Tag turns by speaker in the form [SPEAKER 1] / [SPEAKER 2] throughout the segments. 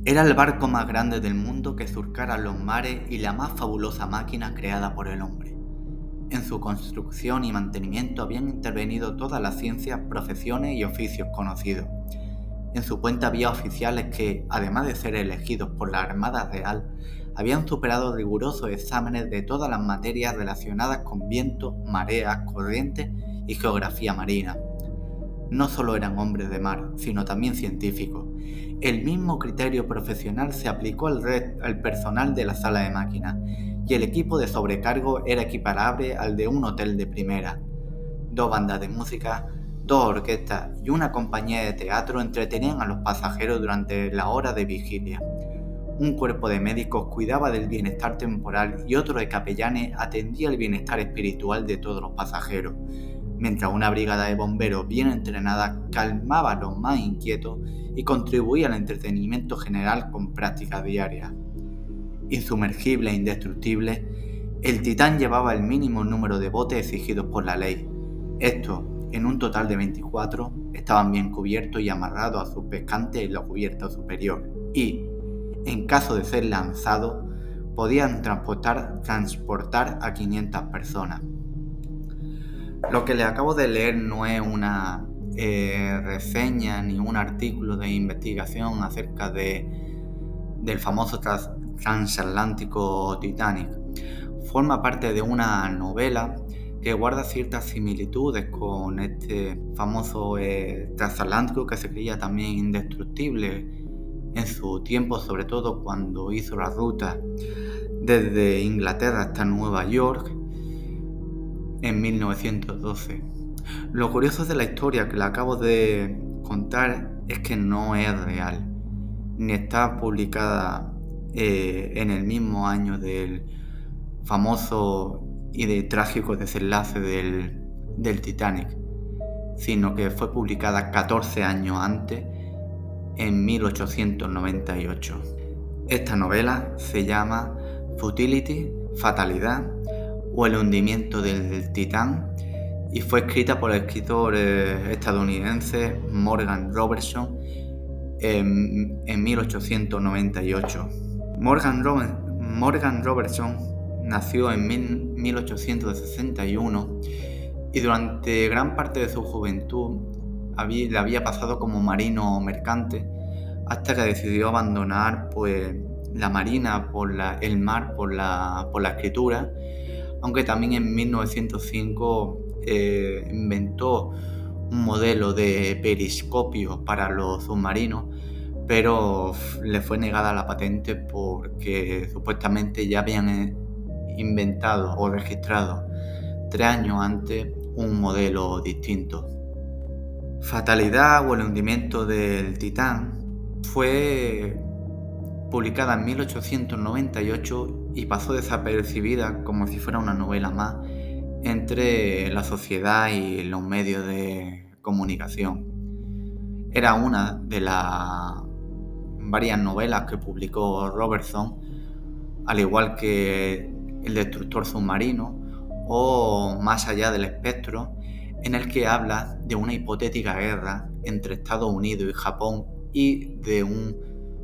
[SPEAKER 1] Era el barco más grande del mundo que surcara los mares y la más fabulosa máquina creada por el hombre. En su construcción y mantenimiento habían intervenido todas las ciencias, profesiones y oficios conocidos. En su cuenta había oficiales que, además de ser elegidos por la Armada Real, habían superado rigurosos exámenes de todas las materias relacionadas con viento, mareas, corrientes y geografía marina. No solo eran hombres de mar, sino también científicos. El mismo criterio profesional se aplicó al personal de la sala de máquinas, y el equipo de sobrecargo era equiparable al de un hotel de primera. 2 bandas de música, 2 orquestas y una compañía de teatro entretenían a los pasajeros durante la hora de vigilia. Un cuerpo de médicos cuidaba del bienestar temporal y otro de capellanes atendía el bienestar espiritual de todos los pasajeros, mientras una brigada de bomberos bien entrenada calmaba a los más inquietos y contribuía al entretenimiento general con prácticas diarias. Insumergible e indestructible, el Titán llevaba el mínimo número de botes exigidos por la ley. Estos, en un total de 24, estaban bien cubiertos y amarrados a sus pescantes en la cubierta superior y, en caso de ser lanzados, podían transportar a 500 personas. Lo que les acabo de leer no es una reseña ni un artículo de investigación acerca del famoso transatlántico Titanic. Forma parte de una novela que guarda ciertas similitudes con este famoso transatlántico que se creía también indestructible en su tiempo, sobre todo cuando hizo la ruta desde Inglaterra hasta Nueva York en 1912. Lo curioso de la historia que le acabo de contar es que no es real, ni está publicada en el mismo año del famoso y de trágico desenlace del Titanic, sino que fue publicada 14 años antes, en 1898. Esta novela se llama Futility, Fatalidad o El hundimiento del Titán y fue escrita por el escritor estadounidense Morgan Robertson en 1898. Morgan Robertson nació en 1861 y durante gran parte de su juventud le había pasado como marino mercante hasta que decidió abandonar la marina el mar por la escritura, aunque también en 1905 inventó un modelo de periscopio para los submarinos, pero le fue negada la patente porque supuestamente ya habían inventado o registrado 3 años antes un modelo distinto. Fatalidad o El hundimiento del Titán fue publicada en 1898 y pasó desapercibida como si fuera una novela más entre la sociedad y los medios de comunicación. Era una de las varias novelas que publicó Robertson, al igual que El destructor submarino o Más allá del espectro, en el que habla de una hipotética guerra entre Estados Unidos y Japón y de un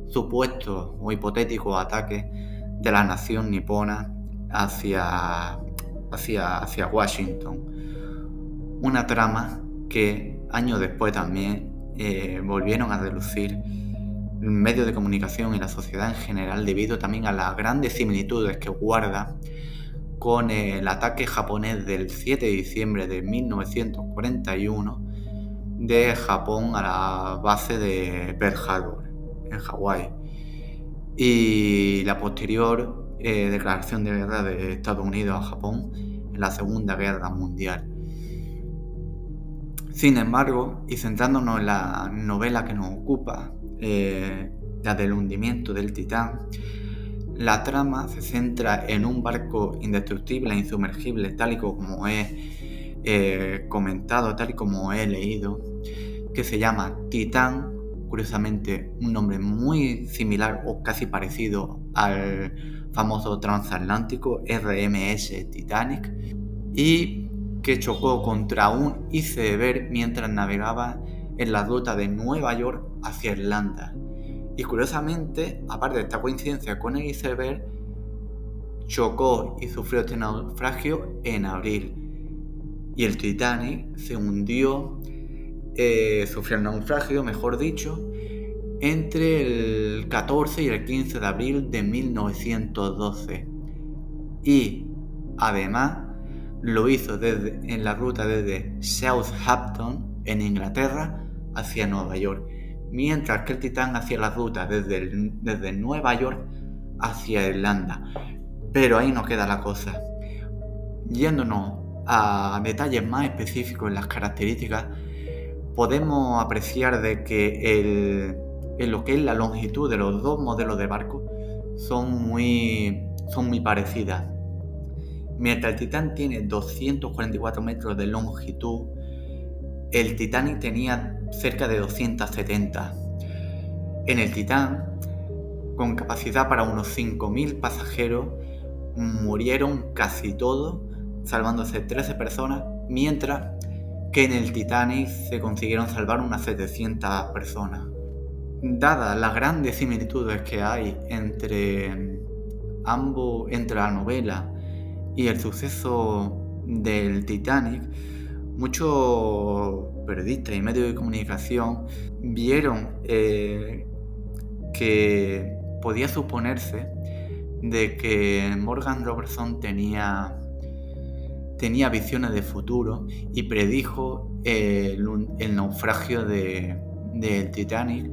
[SPEAKER 1] supuesto o hipotético ataque de la nación nipona hacia Washington. Una trama que años después también volvieron a relucir medios de comunicación y la sociedad en general debido también a las grandes similitudes que guarda con el ataque japonés del 7 de diciembre de 1941 de Japón a la base de Pearl Harbor en Hawái y la posterior declaración de guerra de Estados Unidos a Japón en la Segunda Guerra Mundial. Sin embargo, y centrándonos en la novela que nos ocupa, la del hundimiento del Titán, la trama se centra en un barco indestructible e insumergible, tal y como he comentado, tal y como he leído, que se llama Titán, curiosamente un nombre muy similar o casi parecido al famoso transatlántico RMS Titanic, y que chocó contra un iceberg mientras navegaba en la ruta de Nueva York hacia Irlanda. Y curiosamente, aparte de esta coincidencia con el iceberg, chocó y sufrió este naufragio en abril. Y el Titanic se hundió, sufrió el naufragio, mejor dicho, entre el 14 y el 15 de abril de 1912. Y además lo hizo en la ruta desde Southampton, en Inglaterra, hacia Nueva York, mientras que el Titán hacía la ruta desde Nueva York hacia Irlanda. Pero ahí no queda la cosa. Yéndonos a detalles más específicos en las características, podemos apreciar de que en lo que es la longitud de los dos modelos de barco son muy parecidas. Mientras el Titán tiene 244 metros de longitud, el Titanic tenía cerca de 270. En el Titán, con capacidad para unos 5.000 pasajeros, murieron casi todos, salvándose 13 personas, mientras que en el Titanic se consiguieron salvar unas 700 personas. Dadas las grandes similitudes que hay entre la novela y el suceso del Titanic, muchos periodistas y medios de comunicación vieron que podía suponerse de que Morgan Robertson tenía visiones de futuro y predijo el naufragio del Titanic,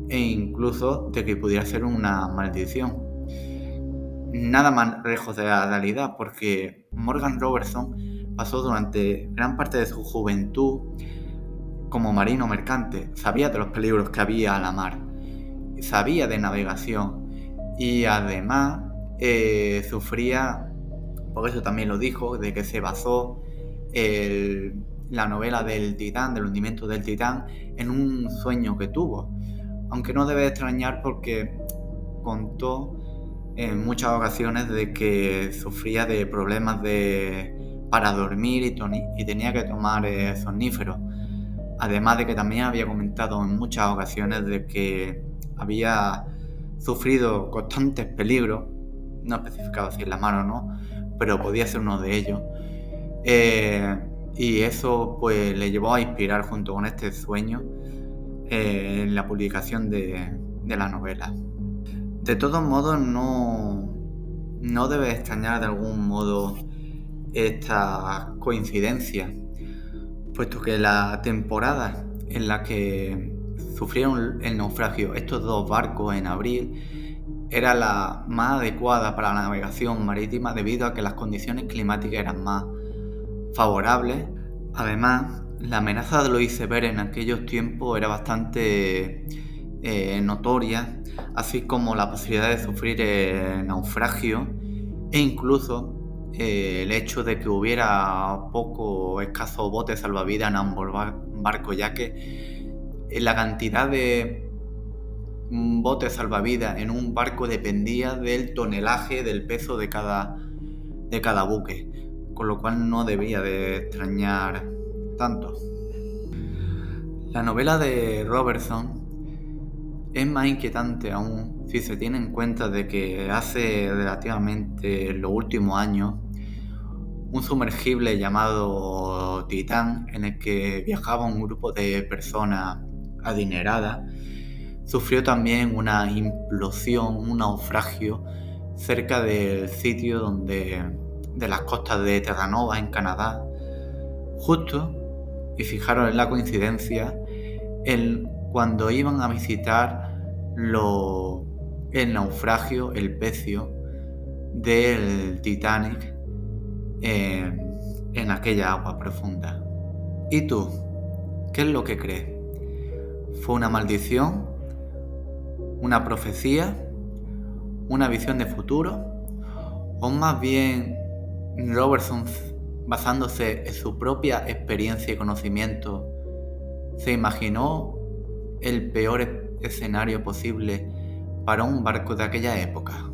[SPEAKER 1] e incluso de que pudiera ser una maldición. Nada más lejos de la realidad, porque Morgan Robertson pasó durante gran parte de su juventud como marino mercante. Sabía de los peligros que había a la mar, sabía de navegación y además sufría, por eso también lo dijo, de que se basó la novela del Titán, del hundimiento del Titán, en un sueño que tuvo. Aunque no debe extrañar, porque contó en muchas ocasiones de que sufría de problemas para dormir y tenía que tomar somníferos. Además de que también había comentado en muchas ocasiones de que había sufrido constantes peligros, no especificaba si en la mar o no, pero podía ser uno de ellos. Y eso pues le llevó a inspirar, junto con este sueño, en la publicación de la novela. De todos modos, no debe extrañar de algún modo esta coincidencia, puesto que la temporada en la que sufrieron el naufragio estos dos barcos en abril era la más adecuada para la navegación marítima, debido a que las condiciones climáticas eran más favorables. Además, la amenaza de los icebergs en aquellos tiempos era bastante notoria, así como la posibilidad de sufrir naufragio, e incluso el hecho de que hubiera escasos botes salvavidas en ambos barcos, ya que la cantidad de botes salvavidas en un barco dependía del tonelaje, del peso de cada buque, con lo cual no debía de extrañar tanto. La novela de Robertson es más inquietante aún si se tiene en cuenta de que hace relativamente los últimos años un sumergible llamado Titán, en el que viajaba un grupo de personas adineradas, sufrió también una implosión, un naufragio cerca del sitio de las costas de Terranova, en Canadá. Justo, y fijaros en la coincidencia, cuando iban a visitar el naufragio, el pecio del Titanic en aquella agua profunda. ¿Y tú? ¿Qué es lo que crees? ¿Fue una maldición? ¿Una profecía? ¿Una visión de futuro? ¿O más bien Robertson, basándose en su propia experiencia y conocimiento, se imaginó el peor escenario posible para un barco de aquella época?